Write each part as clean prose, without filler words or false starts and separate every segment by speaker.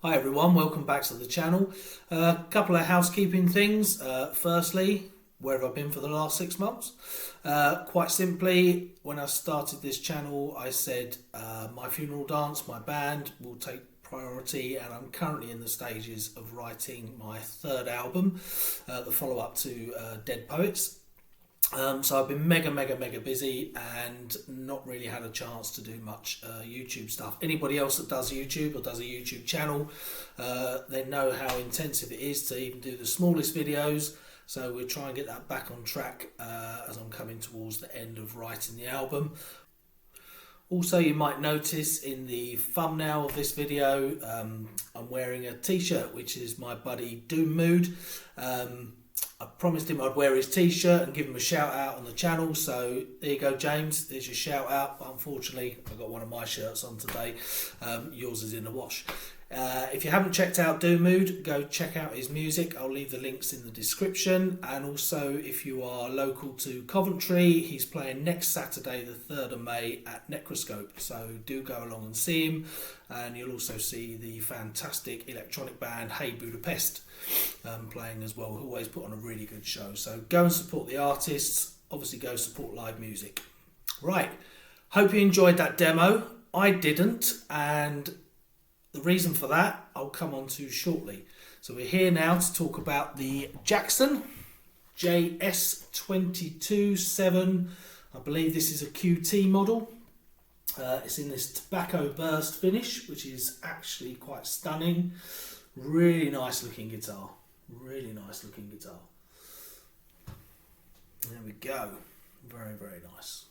Speaker 1: Hi everyone, welcome back to the channel. A couple of housekeeping things. Firstly, where have I been for the last 6 months? Quite simply, when I started this channel, I said my funeral dance, my band, will take priority, and I'm currently in the stages of writing my third album, the follow-up to Dead Poets. So I've been mega busy and not really had a chance to do much YouTube stuff. Anybody else that does YouTube or does a YouTube channel, they know how intensive it is to even do the smallest videos. So we'll try and get that back on track as I'm coming towards the end of writing the album. Also, you might notice in the thumbnail of this video, I'm wearing a t-shirt which is my buddy Doom Mood. I promised him I'd wear his t-shirt and give him a shout out on the channel, so there you go, James, there's your shout out. But unfortunately, I got one of my shirts on today. Yours is in the wash. If you haven't checked out Doom Mood, go check out his music. I'll leave the links in the description. And also, if you are local to Coventry, he's playing next Saturday, the 3rd of May at Necroscope. So do go along and see him. And you'll also see the fantastic electronic band Hey Budapest playing as well, who always put on a really good show. So go and support the artists. Obviously, go support live music. Right. Hope you enjoyed that demo. I didn't, and the reason for that I'll come on to shortly. So we're here now to talk about the Jackson JS22Q7. I believe this is a QT model. It's in this tobacco burst finish, which is actually quite stunning. Really nice looking guitar. Really nice looking guitar. There we go. Very nice.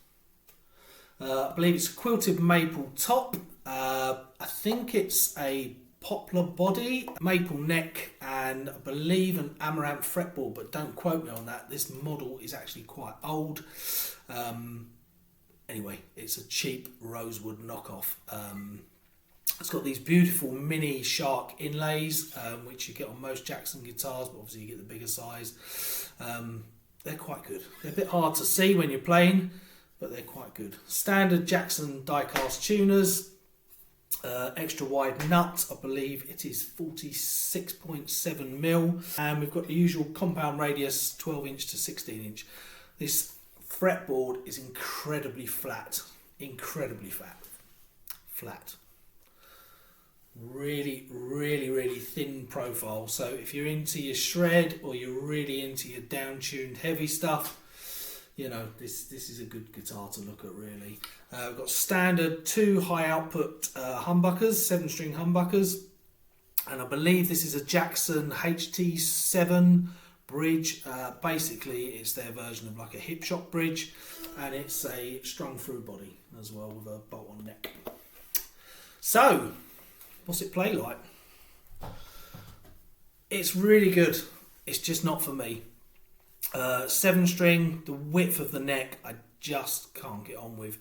Speaker 1: I believe it's a quilted maple top. I think it's a poplar body, maple neck, and I believe an amaranth fretboard, but don't quote me on that. This model is actually quite old. Anyway, it's a cheap rosewood knockoff. It's got these beautiful mini shark inlays, which you get on most Jackson guitars, but obviously you get the bigger size. They're quite good. They're a bit hard to see when you're playing, but they're quite good. Standard Jackson die-cast tuners. Extra wide nut, I believe it is 46.7mm, and we've got the usual compound radius 12 inch to 16 inch. This fretboard is incredibly flat, flat. Really thin profile. So if you're into your shred or you're really into your down-tuned heavy stuff, you know, this is a good guitar to look at, really. We've got standard 2 high output humbuckers, 7-string humbuckers, and I believe this is a Jackson HT7 bridge. Basically, it's their version of like a hip shop bridge, and it's a strung through body as well with a bolt on neck. So, what's it play like? It's really good. It's just not for me. 7-string, the width of the neck, I just can't get on with.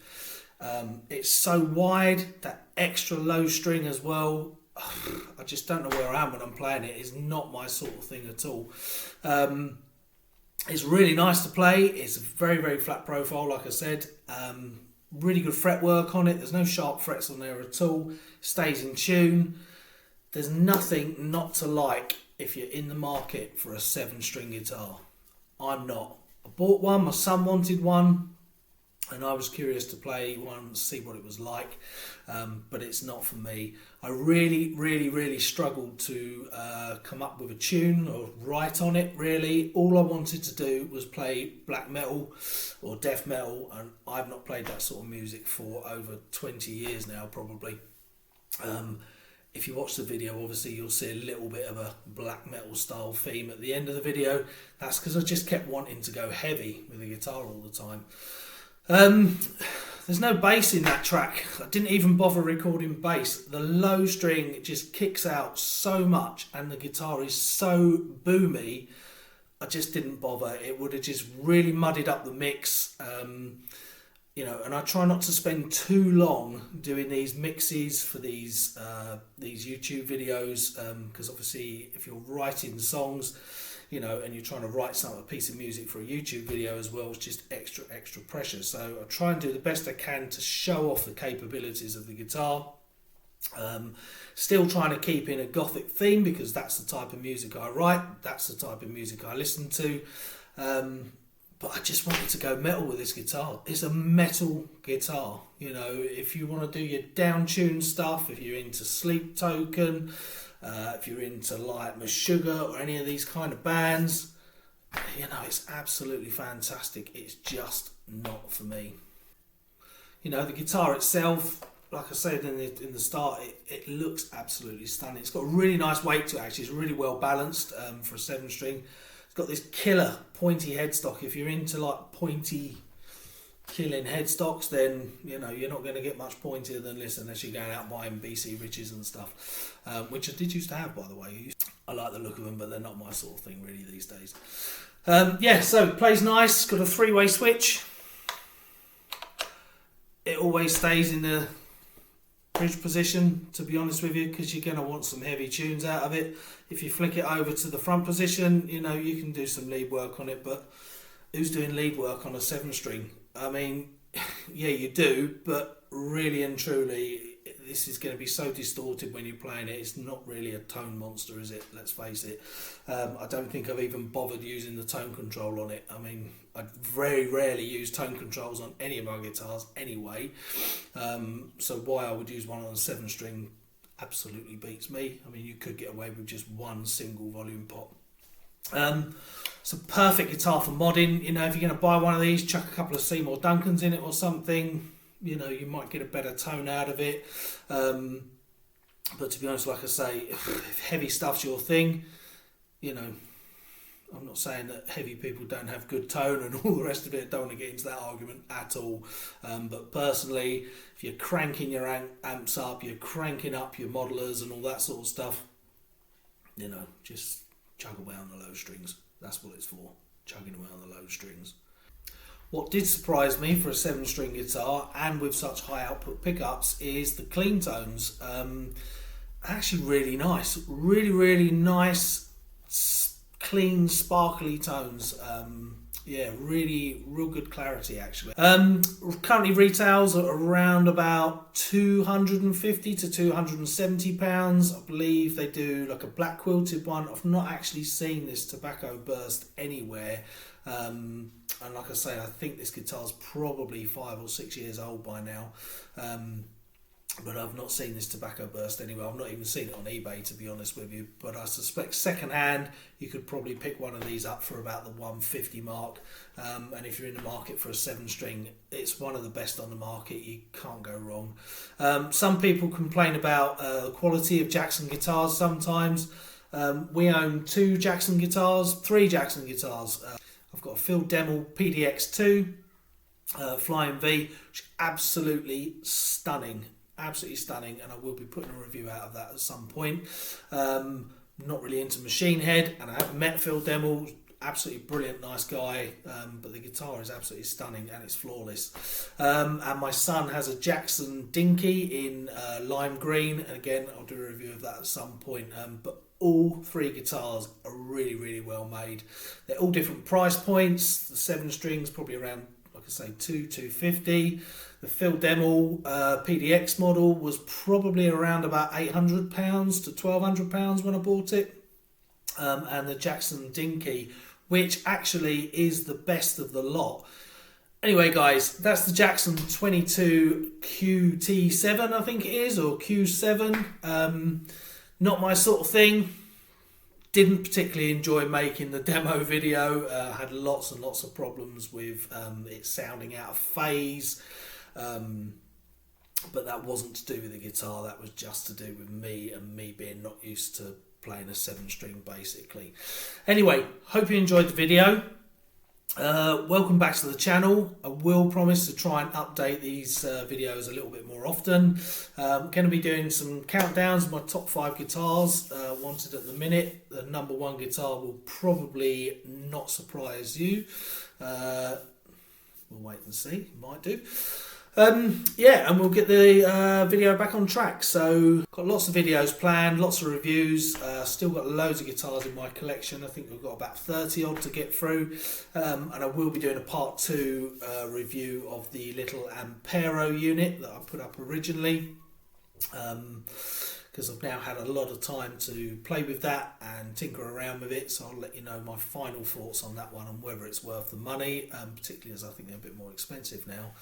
Speaker 1: It's so wide, that extra low string as well. I just don't know where I am when I'm playing it. It's not my sort of thing at all. It's really nice to play. It's a very flat profile, like I said. Really good fretwork on it. There's no sharp frets on there at all. Stays in tune. There's nothing not to like if you're in the market for a 7-string guitar. I'm not. I bought one, my son wanted one, and I was curious to play one, see what it was like, but it's not for me. I really struggled to come up with a tune or write on it, really. All I wanted to do was play black metal or death metal, and I've not played that sort of music for over 20 years now, probably. If you watch the video, obviously you'll see a little bit of a black metal style theme at the end of the video. That's because I just kept wanting to go heavy with the guitar all the time. There's no bass in that track. I didn't even bother recording bass. The low string just kicks out so much, and the guitar is so boomy, I just didn't bother. It would have just really muddied up the mix. You know, and I try not to spend too long doing these mixes for these YouTube videos, because obviously if you're writing songs, you know, and you're trying to write a piece of music for a YouTube video as well, it's just extra pressure. So I try and do the best I can to show off the capabilities of the guitar. Still trying to keep in a Gothic theme because that's the type of music I write, that's the type of music I listen to. But I just wanted to go metal with this guitar. It's a metal guitar. You know, if you want to do your down-tuned stuff, if you're into Sleep Token, if you're into like Meshuggah or any of these kind of bands, you know, it's absolutely fantastic. It's just not for me. You know, the guitar itself, like I said in the start, it looks absolutely stunning. It's got a really nice weight to it, actually. It's really well balanced for a 7-string. It's got this killer pointy headstock. If you're into like pointy killing headstocks, then you know you're not going to get much pointier than this unless you're going out buying BC Riches and stuff, which I did used to have, by the way. I like the look of them, but they're not my sort of thing really these days. Yeah, so it plays nice. Got a 3-way switch. It always stays in the bridge position, to be honest with you, because you're going to want some heavy tunes out of it. If you flick it over to the front position, you know, you can do some lead work on it, but who's doing lead work on a 7-string? I mean, yeah, you do, but really and truly, this is going to be so distorted when you're playing it. It's not really a tone monster, is it? Let's face it. I don't think I've even bothered using the tone control on it. I mean, I very rarely use tone controls on any of my guitars anyway. So why I would use one on a 7-string absolutely beats me. I mean, you could get away with just one single volume pot. It's a perfect guitar for modding. You know, if you're going to buy one of these, chuck a couple of Seymour Duncans in it or something. You know, you might get a better tone out of it. But to be honest, like I say, if heavy stuff's your thing, you know, I'm not saying that heavy people don't have good tone and all the rest of it. I don't want to get into that argument at all. But personally, if you're cranking your amps up, you're cranking up your modelers and all that sort of stuff, you know, just chug away on the low strings. That's what it's for, chugging away on the low strings. What did surprise me for a 7-string guitar and with such high output pickups is the clean tones. Actually really nice, really nice, clean, sparkly tones. Yeah, real good clarity actually. Currently retails at around about £250 to £270. I believe they do like a black quilted one. I've not actually seen this tobacco burst anywhere. And like I say, I think this guitar's probably 5 or 6 years old by now. But I've not seen this tobacco burst anywhere. I've not even seen it on eBay, to be honest with you. But I suspect second hand, you could probably pick one of these up for about the 150 mark. And if you're in the market for a 7-string, it's one of the best on the market. You can't go wrong. Some people complain about the quality of Jackson guitars sometimes. We own 3 Jackson guitars. I've got a Phil Demmel PDX2 Flying V, which is absolutely stunning, and I will be putting a review out of that at some point. Not really into Machine Head, and I have met Phil Demmel, absolutely brilliant, nice guy, but the guitar is absolutely stunning and it's flawless. And my son has a Jackson Dinky in lime green, and again I'll do a review of that at some point. But all 3 guitars are really well made. They're all different price points. The 7-strings probably around, like I say, £250. The Phil Demmel PDX model was probably around about £800 to £1,200 when I bought it. And the Jackson Dinky, which actually is the best of the lot. Anyway, guys, that's the Jackson 22Q7, I think it is, or Q7. Not my sort of thing. Didn't particularly enjoy making the demo video. Had lots and lots of problems with it sounding out of phase. But that wasn't to do with the guitar. That was just to do with me and me being not used to playing a 7-string, basically. Anyway, hope you enjoyed the video. Welcome back to the channel. I will promise to try and update these videos a little bit more often. I'm going to be doing some countdowns of my top 5 guitars wanted at the minute. The number 1 guitar will probably not surprise you. We'll wait and see, might do. Yeah, and we'll get the video back on track. So got lots of videos planned, lots of reviews, still got loads of guitars in my collection. I think we've got about 30 odd to get through, and I will be doing a part 2 review of the little Ampero unit that I put up originally. because I've now had a lot of time to play with that and tinker around with it, so I'll let you know my final thoughts on that one and whether it's worth the money, particularly as I think they're a bit more expensive now.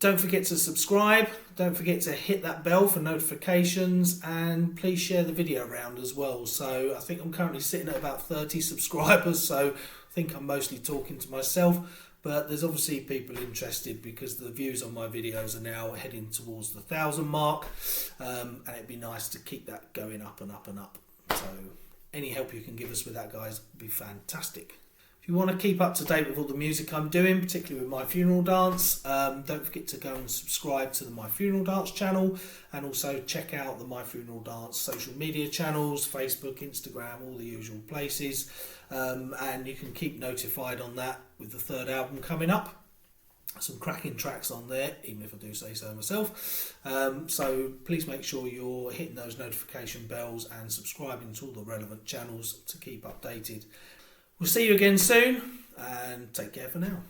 Speaker 1: Don't forget to subscribe, don't forget to hit that bell for notifications, and please share the video around as well. So I think I'm currently sitting at about 30 subscribers, so I think I'm mostly talking to myself. But there's obviously people interested because the views on my videos are now heading towards the 1,000 mark, and it'd be nice to keep that going up and up and up. So any help you can give us with that, guys, would be fantastic. If you want to keep up to date with all the music I'm doing, particularly with My Funeral Dance, don't forget to go and subscribe to the My Funeral Dance channel, and also check out the My Funeral Dance social media channels, Facebook, Instagram, all the usual places. And you can keep notified on that with the third album coming up. Some cracking tracks on there, even if I do say so myself. So please make sure you're hitting those notification bells and subscribing to all the relevant channels to keep updated. We'll see you again soon, and take care for now.